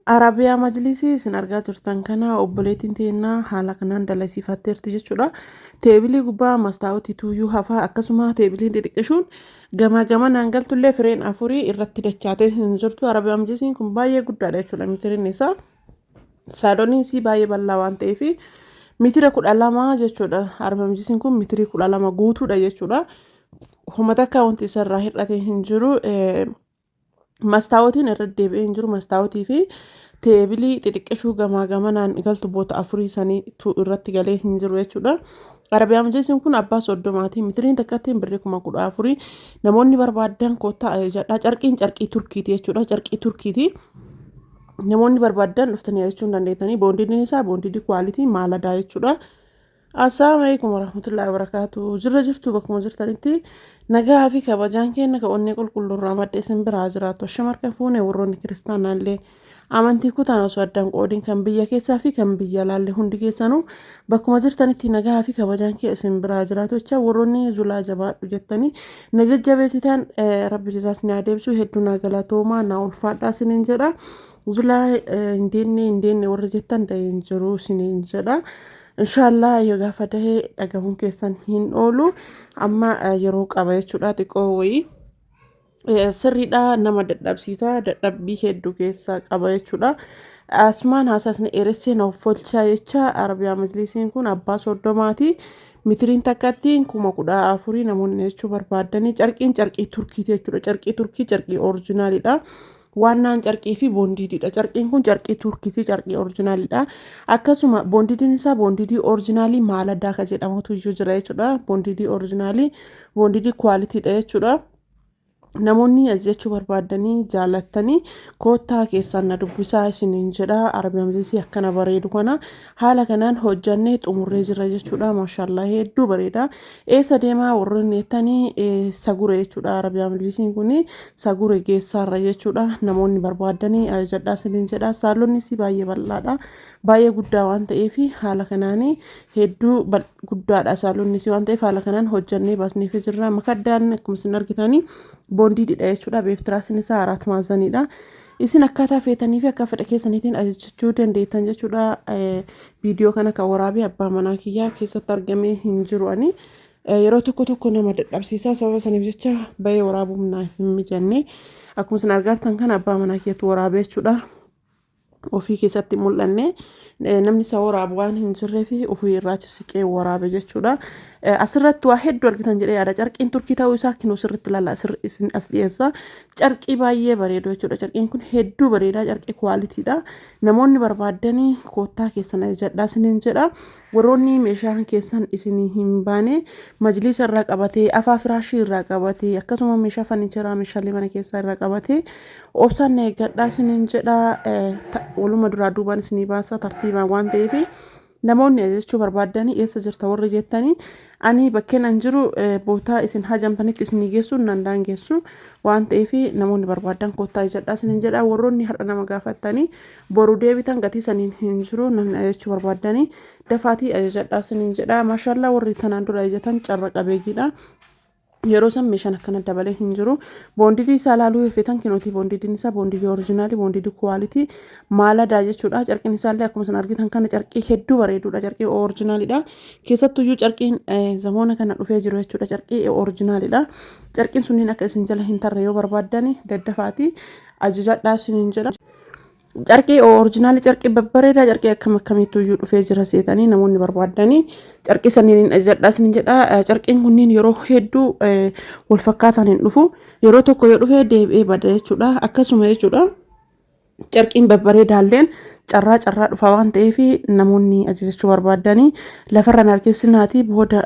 Arabiyaa majlisii isin argaa turtan kana obboleettiin teennaa haala kanaan dalasiifatteerti jechuudha. Teebilii gubbaa mastaawoti tuuyyuu hafaa akkasuma teebiliin xixiqqishuun gamaa gamanaan galtullee fireen afurii irratti dachaatee hin jirtu. Arabiyaa majlisiin kun baay'ee guddaadha jechuudha. Mitiriin isaa saadooniin isii baay'ee bal'aa waan ta'eef mitira 12 jechuudha. Arabiyaa majlisiin kun mitirii 12 guutuudha jechuudha. Humata akka wanti isarraa hir'ate hin jiru. Mastaawotiin irra deebi'ee hin jiru. Mastaawotii fi teebilii xixiqqishuu gamaa gamanaan galtu boota afurii sanii irratti galee hin jiru jechuudha. Arabiyaa majlisiin kun abbaa soddomaati. Mitiriin takkattiin birrii 14,000. Namoonni barbaadan koottaa jedha. Carqiin carqii Turkiiti jechuudha. Carqii Turkiiti. Namoonni barbaadan dhuftanii jechuun dandeettanii boondiin isaa boondii kwaalitii maaladaa jechuudha. Assalamu alaikum warahmatullahi wabarakatuh. Jirra jirtu bakkuma jirtanitti nagaa fi kabajaan keenya ka onnee qulqulluurraa madde isin biraa jiraatu. Shamarka fuune warroonni kiristaanaallee amantii kutaan osoo addaan qoodiin kan biyya keessaa fi kan biyya alaallee hundi keessanuu bakkuma jirtanitti nagaa fi kabajaan kee isin biraa jiraatu. Jecha warroonni zulaa jabaadhu jettanii na jajjabeessitan rabbi jisaas ni adeemsu hedduu naa galatoomaa naa ulfaadhaa isiniin jedha. Zulaa hin deenne warra jettan hin jiru isiniin jedha. Inshallah yoo gaafa tahee dhagahuun keessan hin oolu amma yeroo qaba jechuudha xiqqoo wayii sirriidha nama dadhabsiisa dadhabbii hedduu keessa qaba jechuudha. Asumaan haasasni eressee na uffolchaa jecha Arabiyaa majlisiin kun abbaa soddomaati. Mitiriin takkattiin 14,000 namoonni jechuu barbaadanii carqiin carqii Turkiiti jechuudha. Carqii Turkii carqii orijinaalidha. Waannaan carqii fi boondiidha. Carqiin kun carqii Turkiiti carqii orijinaalidha. Akkasuma boondiidiin isaa boondidii orijinaalii maaladaa ka jedhamutu iyyuu jira jechuudha. Boondidii orijinaalii boondidii kwaalitiidha jechuudha. Namoonni jechuu barbaadanii jaalattanii koottaa keessan na dubbisaa isiniin jedha. Arabiyaa majlisii akkana bareedu kana haala kanaan hojjannee xumurree jira jechuudha. Maashaallah hedduu bareeda. Eessa deemaa warroonni jettanii sagure jechuudha. Arabiyaa majlisiin kun sagure geessaarra jechuudha. Namoonni barbaadanii ajajadhaa isiniin jedha. Saalonnis baay'ee bal'aadha. Baay'ee guddaa waan ta'eef haala kanaan hedduu guddaadha. Saalonnis waan ta'eef haala kanaan hojjannee baasneef jirra. Makaddaan akkuma isin argitanii boondiidha jechuudha. Beeftiraasiin isaa 4 maazaniidha. Isin akkaataa feetanii fi akka fedha keessaniitiin ajajachuu dandeettan jechuudha. Viidiyoo kana kan waraabee abbaa manaa kiyyaa keessatti argamee hin jiru ani. Yeroo tokko nama dadhabsiisaa sababa saniif jecha bahee waraabuun naaf hin mijanne. Akkuma isin argartan kan abbaa manaa kiyyatu waraabee jechuudha. Ofii keessatti mul'anne namni isa waraabu waan hin jirreef ofii irraachi siqee waraabe jechuudha. Asirratti waa hedduu argitan jedhee yaada. Carqiin Turkii ta'uu isaa kinoo sirriitti ilaala isin as dhiyeessa. Carqii baay'ee bareedu jechuudha. Carqiin kun hedduu bareedaa carqii kwaalitiidha. Namoonni barbaadanii koottaa keessan ajajadhaa isiniin jedha. Warroonni meeshaan keessan isinii hin baane majlisa irraa qabatee afaa firaashii irraa qabatee akkasuma meeshaa faniicharaa meeshaalee mana keessaa irraa qabatee obsaan eeggadhaa isiniin jedha. Waluma duraa duubaan isinii baasa tartiibaan waan ta'eef namoonni ajajachuu barbaadanii eessa jirta warri jettanii ani bakkeen an jiru bootaa isin hajamtanitti isinii geessu nan daangeessu waan ta'eef namoonni barbaadan koottaa ajajadhaa isiniin jedha. Warroonni har'a nama gaafatanii boru deebitan gatii saniin hin jiru namni ajajachuu barbaadanii dafaatii ajajadhaa isiniin jedha. Maashaallah warri tanaan dura ajajatan carra qabeeyyiidha. Yeroo san meeshaan akkana dabalee hin jiru. Boondidii isaa ilaaluu yoo feetan kinooti boondidiin isaa boondidii orijinaalii boondidii kwaalitii maaladaa jechuudha. Carqiin isaallee akkuma isin argitan kana carqii hedduu bareedudha. Carqii orijinaalidha. Keessattuyyuu carqiin zamoona kana dhufee jiru jechuudha. Carqii orijinaalidha. Carqiin sunniin akka isin jala hin tarre yoo barbaadan daddafaatii ajajadhaa isiniin jedha. Carqii orijinaalii carqii babbareedaa carqii akkamitti iyyuu dhufee jira seetanii namoonni barbaadanii carqii saniin ajajadhaa isiniin jedha. Carqiin kunniin yeroo hedduu wal fakkaatan hin dhufu. Yeroo tokko yoo dhufee deebi'ee bada jechuudha. Akkasuma jechuudha. Carqiin babbareedaalleen carraa dhufa waan ta'eef namoonni ajajachuu barbaadanii lafarraan harkisinaati booda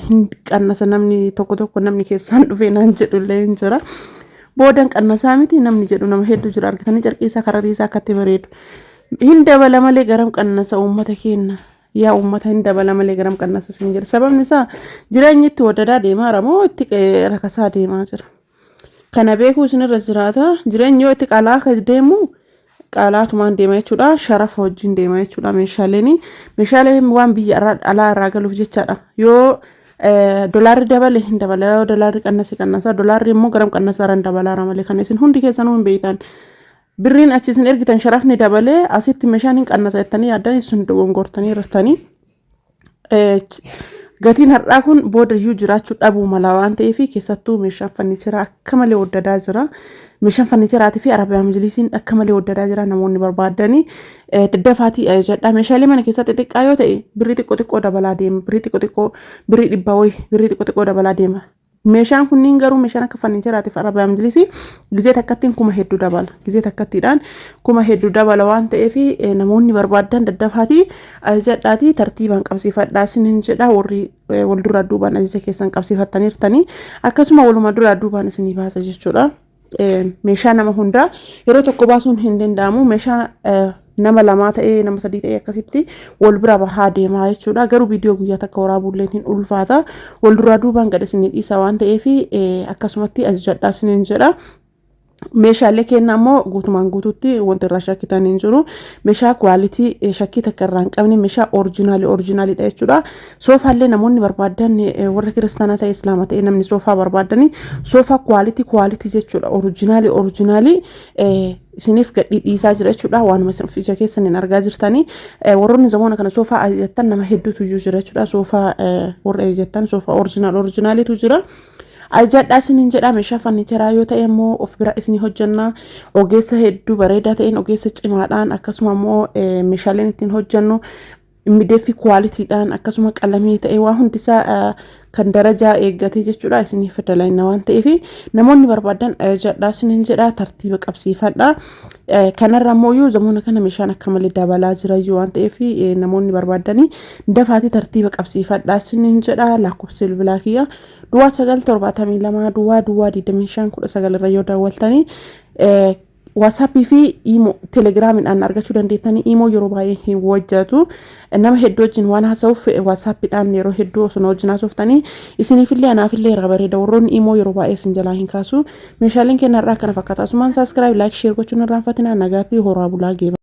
hin qannasa namni tokko namni keessaan dhufee naan jedhullee hin jira. Boodan qannasaa miti namni jedhu nama hedduu jira argitanii carqii isaa kararii isaa akkatti bareedu. Hin dabala malee garam qannasa uummata keenya. Yaa uummata hin dabala malee garam qannasa isin jira. Sababni isaa jireenyi itti wadadaa deemaa ramoo itti rakasaa deemaa jira. Kana beekuu isinirra jiraata. Jireenyi yoo itti qalaa akka deemu qalaatumaan deema jechuudha. Sharafa wajjin deema jechuudha. Meeshaaleen waan biyya alaa irraa galuuf jechaadha. Yoo dollarri dabale hin dabala dollarri qannasa dollarri immoo garam qannasa ran dabala ramale kan isin hundi keessanuu hin beektan birriin achi isin ergitan sharafni dabalee asitti meeshaan hin qannasa jettanii yaaddan sun dogongortanii irratanii gatiin har'aa kun booda iyyuu jiraachuu dhabuu mala waan ta'eef keessattuu meeshaan fannicheraa akka malee waddadaa jira. Meeshaan fannicheraatii fi Arabiyaa Majlisiin akka malee waddadaa jira namoonni barbaadanii daddafaatii jedha meeshaalee mana keessatti xixiqqaa yoo ta'e birrii xiqqoo dabalaa deema birrii xiqqoo birrii dhibbaa wayi birrii xiqqoo dabalaa deema. Meeshaan kunniin garuu meeshaan akka fannicheraatiif Arabiyaa Majlisii gizee takkattiin kuma hedduu dabala. Gizee takkattiidhaan kuma hedduu dabala waan ta'eef namoonni barbaadan daddafaatii jedhaatii tartiibaan qabsiifadhaa isiniin jedha warri wal dura duubaan ajaja keessan qabsiifattaniirtanii akkasuma waluma dura duubaan isinii baasa jechuudha. Meeshaa nama hundaa yeroo tokko baasuun hin danda'amu meeshaa nama lamaa ta'ee nama sadii ta'ee akkasitti wal bira bahaa deemaa jechuudha. Garuu viidiyoo guyyaa takka waraabuulleen hin ulfaata. Wal duraa duubaan gad isin dhiisa waan ta'eef akkasumatti ajajadhaa isiniin jedha. Meeshaalee kenna ammoo guutumaan guutuutti wanti irraa shakkitan hin jiru. Meeshaa kwaalitii shakkii takka irraa hin qabne meeshaa orijinaaliidha jechuudha. Soofaallee namoonni barbaadan warra kiristaanaa ta'e islaama ta'e namni soofaa barbaadanii soofaa kwaalitii jechuudha. Orijinaalii isiniif gadhiisaa jira jechuudha. Waanuma isin ija keessan hin argaa jirtanii warroonni zamoona kana soofaa ajajattan nama hedduutu iyyuu jira jechuudha. Soofaa warra ajajattan soofaa orijinaaliitu jira. Ajajadhaa isiniin jedha meeshaa fannicheraa yoo ta'e immoo of bira isinii hojjannaa ogeessa hedduu bareedaa ta'een ogeessa cimaadhaan akkasuma immoo meeshaaleen ittiin hojjannu mideeffi kwaalitiidhaan akkasuma qalamii ta'e waan hundisaa kan darajaa eeggatee jechuudha isiniif dalayna waan ta'eef namoonni barbaadan ajajadhaa isiniin jedha tartiiba qabsiifadhaa. Kanarra immoo zamoona kana meeshaan akka malee dabalaa jira waan ta'eef namoonni barbaadanii dafaatii tartiiba qabsiifadhaa isiniin jedha. Lakkoofsa bilbilaa kiyya duwwaa 972 duwwaa 25 irra yoo daawwaltanii WhatsApp fi imo Telegramiidhaan argachuu dandeettanii imo yeroo baay'ee hin wajjatu nama hedduu wajjin waan haasa'uuf WhatsAppidhaan yeroo hedduu osoo wajjin haasoftanii isiniifillee anaafillee irra bareeda warroonni imo yeroo baay'ee isin jalaa hin kaasu meeshaaleen kennarraa kana fakkaata asumaan subscribe like share gochuun irraanfatina nagaatti horaa bulaa geeba.